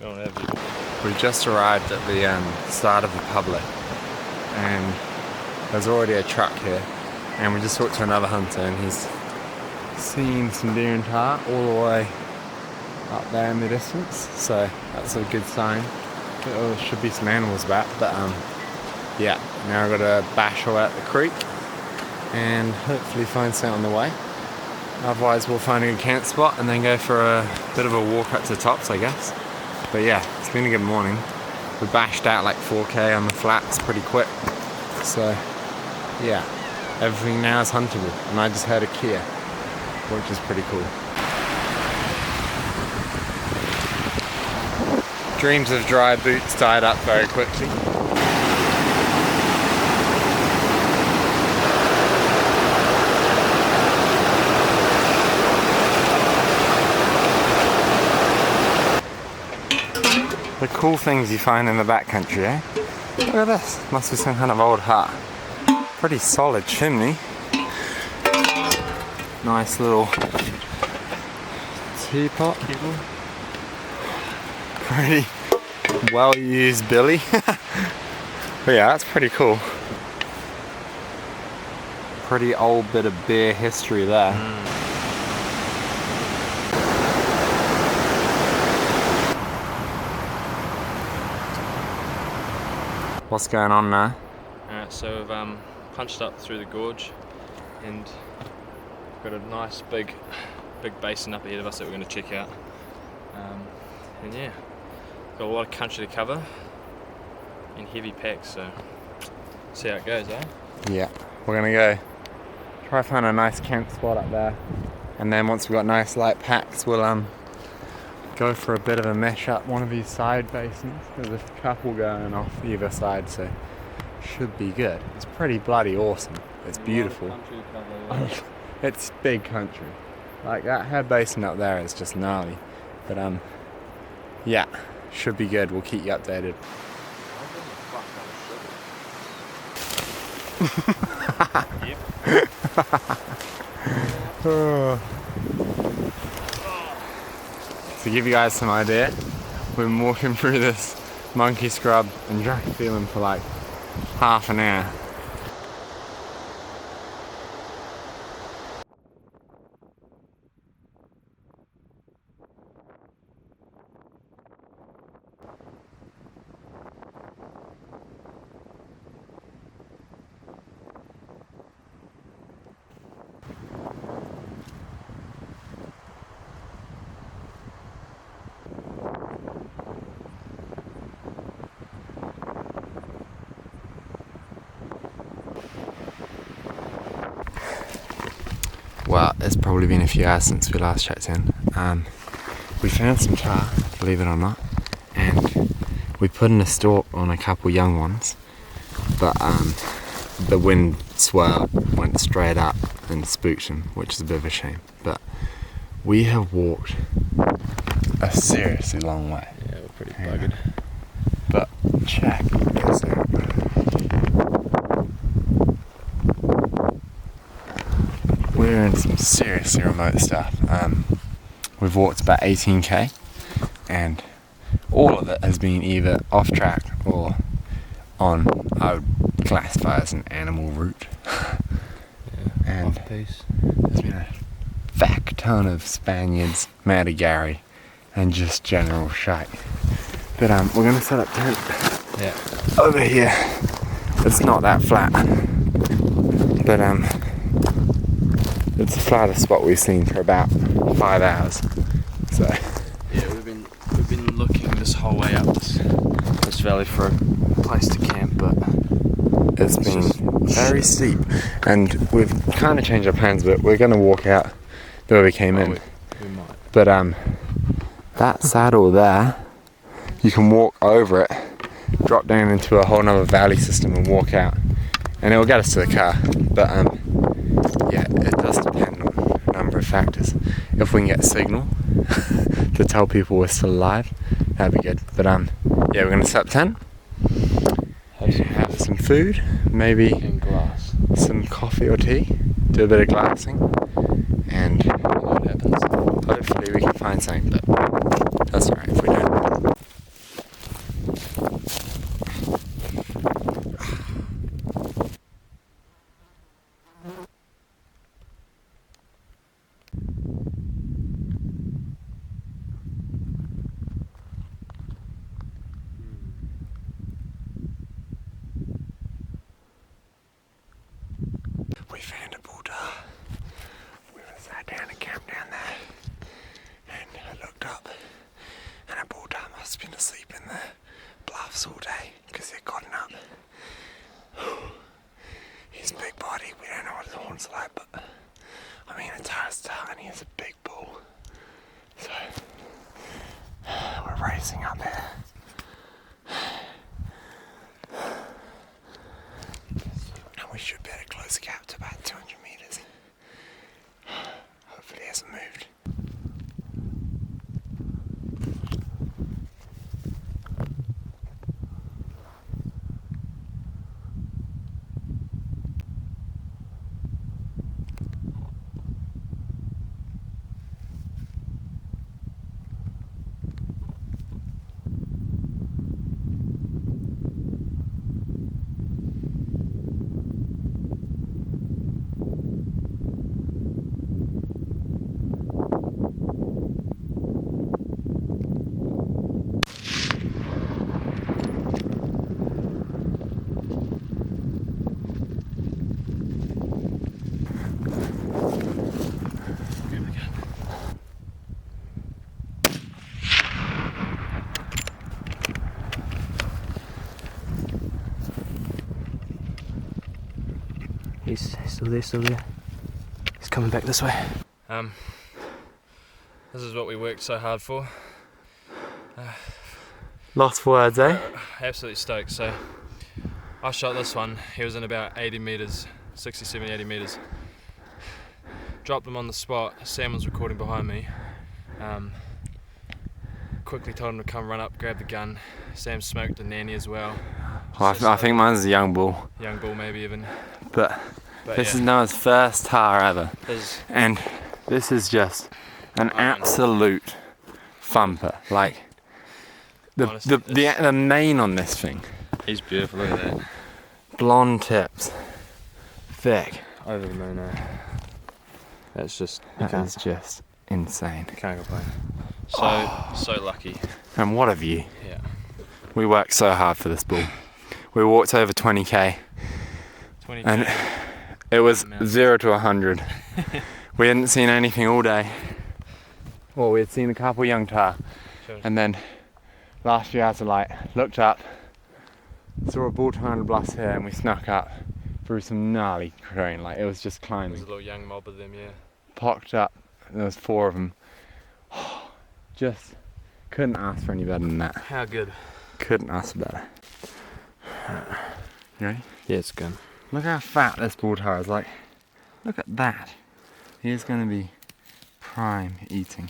Don't have you. We just arrived at the start of the public, and there's already a truck here, and we just talked to another hunter, and he's seen some deer and Tahr all the way up there in the distance, so that's a good sign. There should be some animals back, but yeah, now I've got to bash all out the creek and hopefully find something on the way. Otherwise we'll find a good camp spot and then go for a bit of a walk up to the tops, I guess. But yeah, it's been a good morning. We bashed out like 4k on the flats pretty quick, so yeah, everything now is huntable, and I just heard a Kia, which is pretty cool. Dreams of dry boots died up very quickly. The cool things you find in the backcountry, eh? Look at this. Must be some kind of old hut. Pretty solid chimney. Nice little teapot. Pretty well used billy. But yeah, that's pretty cool. Pretty old bit of beer history there. What's going on now? Alright, so we've punched up through the gorge, and we've got a nice big basin up ahead of us that we're going to check out. And yeah, got a lot of country to cover in heavy packs, so see how it goes, eh? Yeah, we're gonna go try to find a nice camp spot up there, and then once we've got nice light packs, we'll go for a bit of a mesh up one of these side basins. There's a couple going off either side, so should be good. It's pretty bloody awesome. It's beautiful. It's big country. Like that head basin up there is just gnarly, but yeah, should be good. We'll keep you updated. To give you guys some idea, we've been walking through this monkey scrub and dry feeling for like half an hour. Well, it's probably been a few hours since we last checked in. We found some Tahr, believe it or not, and we put in a stalk on a couple young ones, but the wind swirl went straight up and spooked them, which is a bit of a shame. But we have walked a seriously long way. Yeah, we're pretty buggered. But check this out. We're in some seriously remote stuff. We've walked about 18k, and all of it has been either off track or on, I would classify as an animal route. Yeah, and off-piste. There's been a vac ton of Spaniards, Madigari, and just general shite. But we're gonna set up tent over here. It's not that flat, but it's the flattest spot we've seen for about 5 hours. So yeah, we've been looking this whole way up this valley for a place to camp, but it's been very steep, and we've kind of changed our plans. But we're going to walk out the way we came in. We might. But that saddle there, you can walk over it, drop down into a whole nother valley system, and walk out, and it will get us to the car. But yeah, it does depend on a number of factors. If we can get a signal to tell people we're still alive, that'd be good. But yeah, we're gonna set up tent, have some food, maybe in glass, some coffee or tea, do a bit of glassing, and what happens. hopefully we can find something. But that's alright if we don't. found a bull Tahr. We were sat down and camped down there, and I looked up, and a bull Tahr must have been asleep in the bluffs all day because they'd gotten up. He's big body, we don't know what his horns are like, but I mean, a Tahr's Tahr and he's a big bull. So, we're racing up here. And we should be able to close the gap to about 200 metres. Hopefully it hasn't moved. He's still there. He's coming back this way. This is what we worked so hard for. Lost for words, eh? Absolutely stoked. So I shot this one. He was in about 80 metres, 60, 70, 80 metres. Dropped him on the spot. Sam was recording behind me. Quickly told him to come run up, grab the gun. Sam smoked a nanny as well. I think mine's a young bull. Young bull maybe even. But this yeah. is Noah's first Tahr ever. His, And this is just an absolute thumper. Like, Honestly, the mane on this thing. he's beautiful, look at that. Blonde tips. Thick. Over the moon, That's just, That is just insane. can't complain. So lucky. And what a view. Yeah. We worked so hard for this bull. We walked over 20k. 20K. And it was Amazing. 0 to 100. We hadn't seen anything all day. Well, we had seen a couple young Tahr. Sure. And then last few hours of light, looked up, saw a bull Tahr on the bluffs here, and we snuck up through some gnarly terrain. Like, it was just There's climbing. a little young mob of them, yeah. Pocked up, there was 4 of them. Just couldn't ask for any better than that. How good? Couldn't ask for better. You ready? Yeah, it's good. Look how fat this bull Tahr is. Like, look at that. He is going to be prime eating.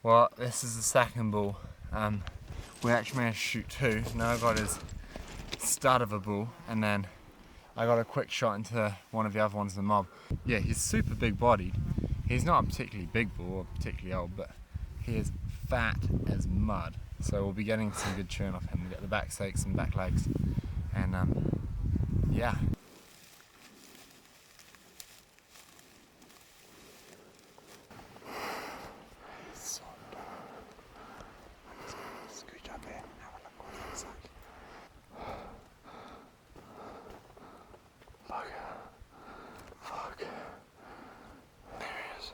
Well, this is the second bull. We actually managed to shoot 2. Noah got his stud of a bull, and then I got a quick shot into one of the other ones in the mob. Yeah, he's super big bodied. He's not a particularly big bull or particularly old, but he is fat as mud. So we'll be getting some good churn off him. We'll get the back steaks and back legs, and yeah. Scooch up here and have a look what it looks like. Fuck. There he is.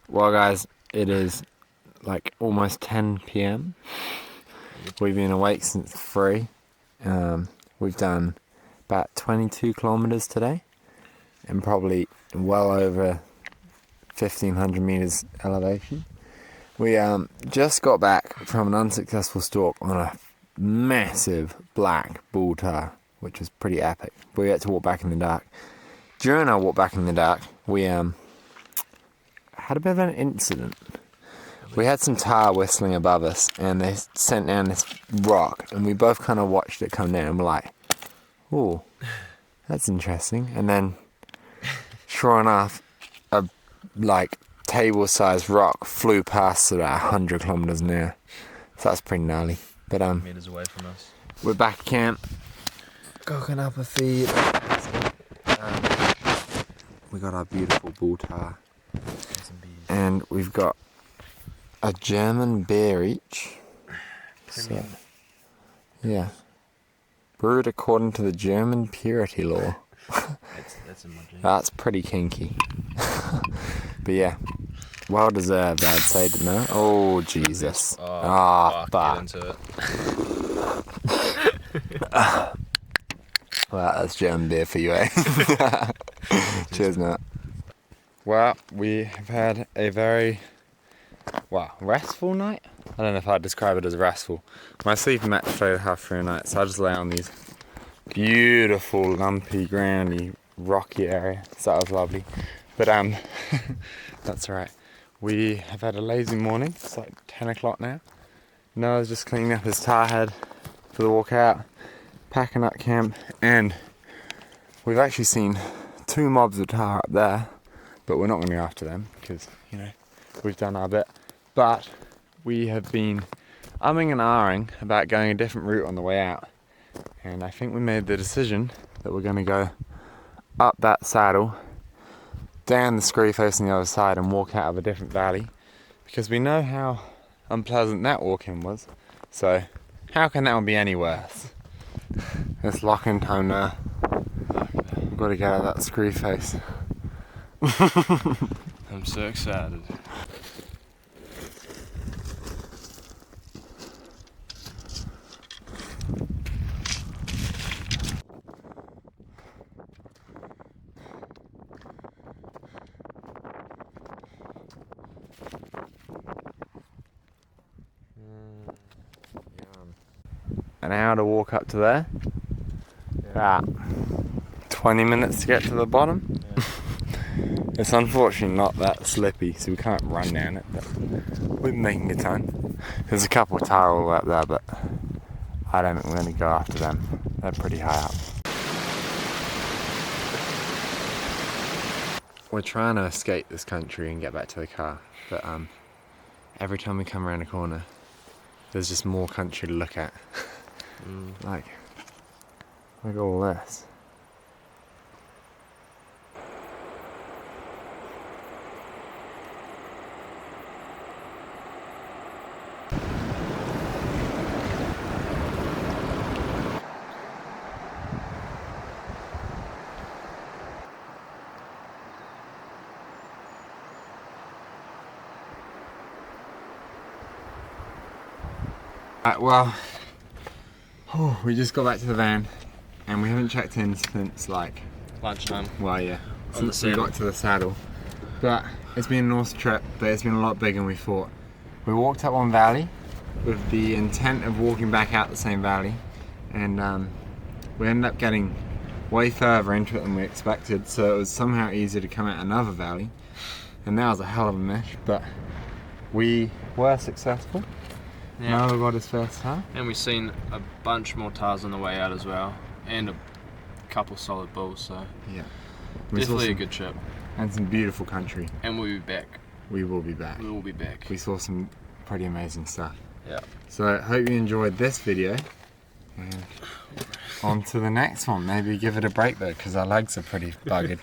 Well guys, it is like almost 10 PM. We've been awake since 3. We've done about 22 kilometers today and probably well over 1500 meters elevation. We just got back from an unsuccessful stalk on a massive black bull Tahr, which was pretty epic. We had to walk back in the dark. During our walk back in the dark, we had a bit of an incident. We had some Tahr whistling above us, and they sent down this rock, and we both kind of watched it come down, and we're like, ooh, that's interesting. And then, sure enough, a like table-sized rock flew past at about 100 kilometers an hour. So that's pretty gnarly. But meters away from us. we're back at camp, cooking up a feed. We got our beautiful bull Tahr, and we've got a German beer each. So, yeah, brewed according to the German purity law. That's in my dream. That's pretty kinky. But yeah, well deserved, I'd say, to know. Oh Jesus! Fuck, fuck! get into it. Well, that's German beer for you, eh? Cheers, Matt. Well, we have had a very, restful night? I don't know if I'd describe it as restful. My sleeping mat flowed half through the night, so I just lay on these beautiful, lumpy, groundy, rocky area. So that was lovely. But, that's alright. We have had a lazy morning. It's like 10 o'clock now. Noah's just cleaning up his Tahr head for the walk out, packing up camp, and we've actually seen 2 mobs of Tahr up there, but we're not going to go after them because, you know, we've done our bit. But we have been umming and ahhing about going a different route on the way out, and I think we made the decision that we're going to go up that saddle, down the scree face on the other side, and walk out of a different valley, because we know how unpleasant that walk-in was, so how can that one be any worse? It's lock-in time now. We've got to get out of that scree face. I'm so excited. An hour to walk up to there. About 20 minutes to get to the bottom. Yeah. It's unfortunately not that slippy, so we can't run down it, but we're making good time. There's a couple of Tahr all up there, but I don't think we're going to go after them. They're pretty high up. We're trying to escape this country and get back to the car, but every time we come around a corner, there's just more country to look at. Like, look at all this. Well, we just got back to the van, and we haven't checked in since like Lunchtime. well, yeah, On the since we got to the saddle. But it's been an awesome trip, but it's been a lot bigger than we thought. We walked up one valley with the intent of walking back out the same valley, and we ended up getting way further into it than we expected, so it was somehow easier to come out another valley, and that was a hell of a mish, but we were successful. Yeah. Noah got his first Tahr. And we've seen a bunch more Tahrs on the way out as well, and a couple solid bulls, so Yeah. definitely a good trip. And some beautiful country. And we'll be back. We will be back. We will be back. We saw some pretty amazing stuff. Yeah. So I hope you enjoyed this video. And on to the next one. Maybe give it a break though, because our legs are pretty buggered.